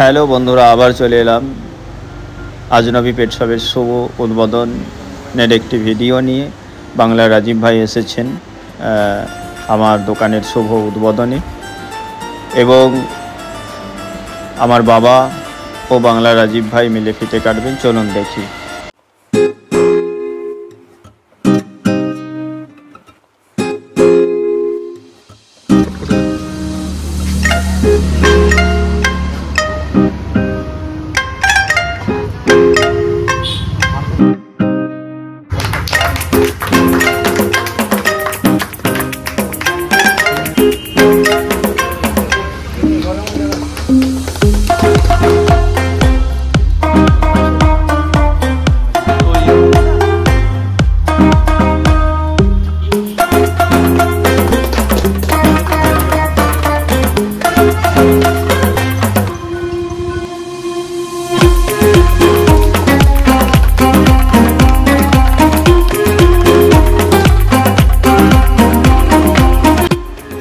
Hello বন্ধুরা, আবার চলে এলাম আজনবী পেট শপের শুভ উদ্বোধনের একটি ভিডিও নিয়ে। বাংলার রাজীব ভাই এসেছেন আমার দোকানের শুভ উদ্বোধনে, এবং আমার বাবা ও বাংলার রাজীব ভাই মিলে ফিতে কাটবেন। চলুন দেখি।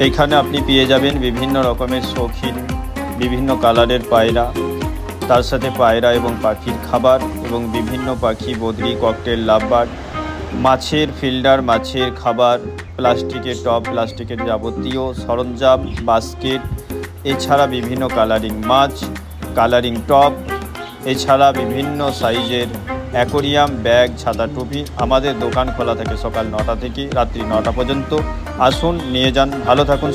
এইখানে আপনি পেয়ে যাবেন বিভিন্ন রকমের শৌখিন বিভিন্ন কালারের পায়রা, তার সাথে পায়রা এবং পাখির খাবার এবং বিভিন্ন পাখি, বদ্রি, ককটেল, লাভবার্ড, মাছের ফিল্টার, মাছের খাবার, প্লাস্টিকের টব, প্লাস্টিকের যাবতীয় সরঞ্জাম, বাস্কেট, এছাড়া বিভিন্ন কালারিং মাছ, কালারিং টব, এছাড়া বিভিন্ন সাইজের অ্যাকোরিয়াম, ব্যাগ, ছাতা, টুপি। আমাদের দোকান খোলা থাকে সকাল 9টা থেকে রাত্রি 9টা পর্যন্ত। আসুন, নিয়ে যান। ভালো থাকুন।